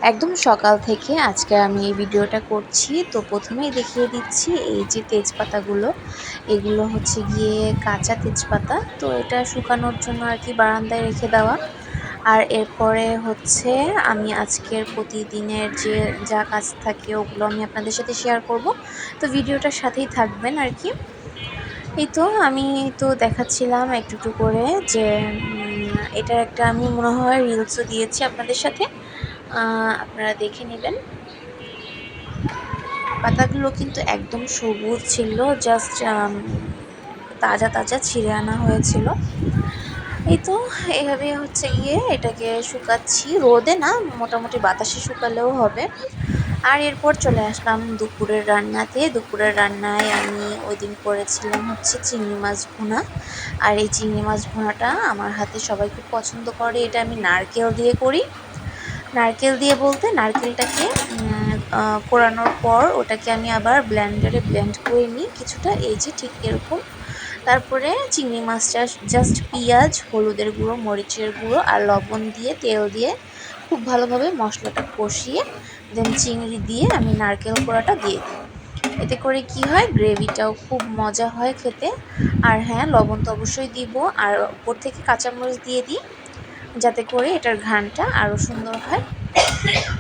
একদম সকাল থেকে আজকে আমি এই ভিডিওটা করছি। তো প্রথমেই দেখিয়ে দিচ্ছি এই যে তেজপাতাগুলো, এগুলো হচ্ছে গিয়ে কাঁচা তেজপাতা। তো এটা শুকানোর জন্য আর কি বারান্দায় রেখে দেওয়া। আর এরপরে হচ্ছে আমি আজকের প্রতিদিনের যে যা কাজ থাকে ওগুলো আমি আপনাদের সাথে শেয়ার করব। তো ভিডিওটার সাথেই থাকবেন আর কি। এই তো আমি তো দেখাচ্ছিলাম একটু একটু করে যে এটার একটা আমি মনে হয় রিলসও দিয়েছি আপনাদের সাথে, আপনারা দেখে নেবেন। পাতাগুলো কিন্তু একদম সবুজ ছিল, জাস্ট তাজা তাজা ছিঁড়ে আনা হয়েছিল। এই তো এভাবে হচ্ছে গিয়ে এটাকে শুকাচ্ছি, রোদে না, মোটামুটি বাতাসে শুকালেও হবে। আর এরপর চলে আসলাম দুপুরের রান্নাতে। দুপুরের রান্নায় আমি ওই দিন করেছিলাম হচ্ছে চিংড়ি মাছ ভুনা। আর এই চিংড়ি মাছ ভুনাটা আমার হাতে সবাই খুব পছন্দ করে। এটা আমি নারকেল দিয়ে করি। নারকেল দিয়ে বলতে নারকেলটাকে কোরানোর পর ওটাকে আমি আবার ব্লেন্ডারে ব্লেন্ড করে নিই কিছুটা, এই যে ঠিক এরকম। তারপরে চিংড়ি মাছটা জাস্ট পেঁয়াজ, হলুদের গুঁড়ো, মরিচের গুঁড়ো আর লবণ দিয়ে তেল দিয়ে খুব ভালোভাবে মশলাটা কষিয়ে দেন চিংড়ি দিয়ে আমি নারকেল কোড়াটা দিয়ে দিই। এতে করে কি হয়, গ্রেভিটাও খুব মজা হয় খেতে। আর হ্যাঁ, লবণ তো অবশ্যই দিব, আর উপর থেকে কাঁচামরিচ দিয়ে দিই যাতে করে এটার ঘ্রাণটা আরও সুন্দর হয়।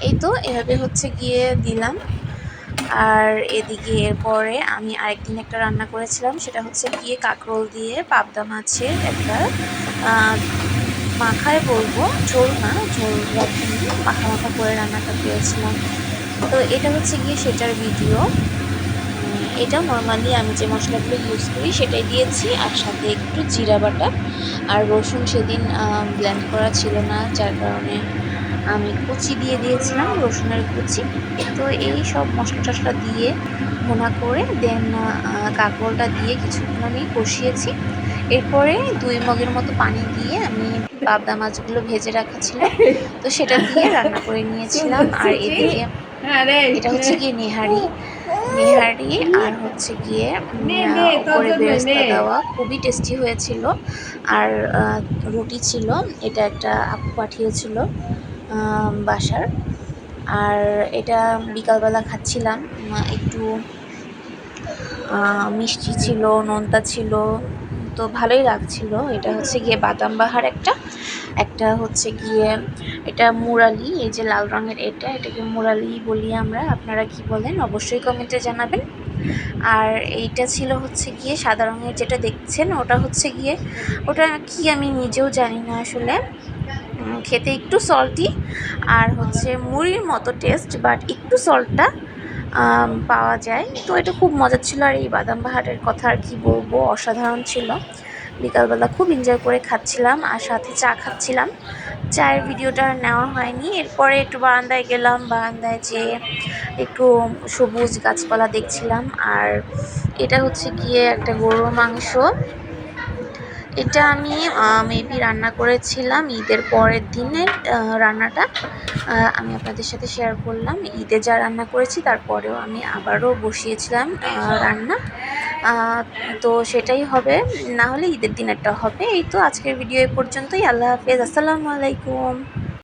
এই তো এভাবে হচ্ছে গিয়ে দিলাম। আর এদিকে এরপরে আমি আরেকদিন একটা রান্না করেছিলাম, সেটা হচ্ছে গিয়ে কাঁকরোল দিয়ে পাবদা মাছের একটা মাখায় বলবো, ঝোল না, ঝোল রাখিনি, মাখা মাখা করে রান্নাটা করেছিলাম। তো এটা হচ্ছে গিয়ে সেটার ভিডিও। এটা নর্মালি আমি যে মশলাগুলো ইউজ করি সেটাই দিয়েছি, আর সাথে একটু জিরা বাটা আর রসুন সেদিন ব্লেন্ড করা ছিল না, যার কারণে আমি কুচি দিয়ে দিয়েছিলাম, রসুনের কুচি। তো এই সব মশলা টশলা দিয়ে ভুনা করে দেন কাঁকরোলটা দিয়ে কিছুক্ষণ আমি কষিয়েছি। এরপরে 2 মগের মতো পানি দিয়ে আমি পাবদা মাছগুলো ভেজে রাখা ছিল, তো সেটা দিয়ে রান্না করে নিয়েছিলাম। আর এদিকে এটা হচ্ছে গিয়ে নেহারি, নেহারি আর হচ্ছে গিয়ে উপরে বেরেস্তা দেওয়া, খুবই টেস্টি হয়েছিল। আর রুটি ছিল, এটা একটা আপু পাঠিয়েছিল বাসার। আর এটা বিকালবেলা খাচ্ছিলাম, একটু মিষ্টি ছিল, নোনতা ছিল, তো ভালোই লাগছিল। এটা হচ্ছে গিয়ে বাদাম বাহার একটা, একটা হচ্ছে গিয়ে এটা মুরালি, এই যে লাল রঙের এটাকে মুরালি বলি আমরা, আপনারা কি বলেন অবশ্যই কমেন্টে জানাবেন। আর এইটা ছিল হচ্ছে গিয়ে সাদা রঙের যেটা দেখছেন, ওটা হচ্ছে গিয়ে ওটা কি আমি নিজেও জানি না আসলে, খেতে একটু সল্টি আর হচ্ছে মুড়ির মতো টেস্ট, বাট একটু সল্টটা পাওয়া যায়। তো এটা খুব মজা ছিল। আর এই বাদাম বাহারের কথা আর কি বলবো, অসাধারণ ছিল। বিকালবেলা খুব এনজয় করে খাচ্ছিলাম আর সাথে চা খাচ্ছিলাম। চায়ের ভিডিওটা নেওয়া হয়নি। এরপরে একটু বারান্দায় গেলাম, বারান্দায় যেয়ে একটু সবুজ গাছপালা দেখছিলাম। আর এটা হচ্ছে গিয়ে একটা গরুর মাংস, এটা আমি মেবি রান্না করেছিলাম ঈদের পরের দিনের রান্নাটা আমি আপনাদের সাথে শেয়ার করলাম। ঈদে যা রান্না করেছি তারপরেও আমি আবারও বসিয়েছিলাম রান্না, তো সেটাই হবে, না হলে ঈদের দিনেরটা হবে। এই তো আজকের ভিডিও এ পর্যন্তই। আল্লাহ হাফেজ, আসসালামু আলাইকুম।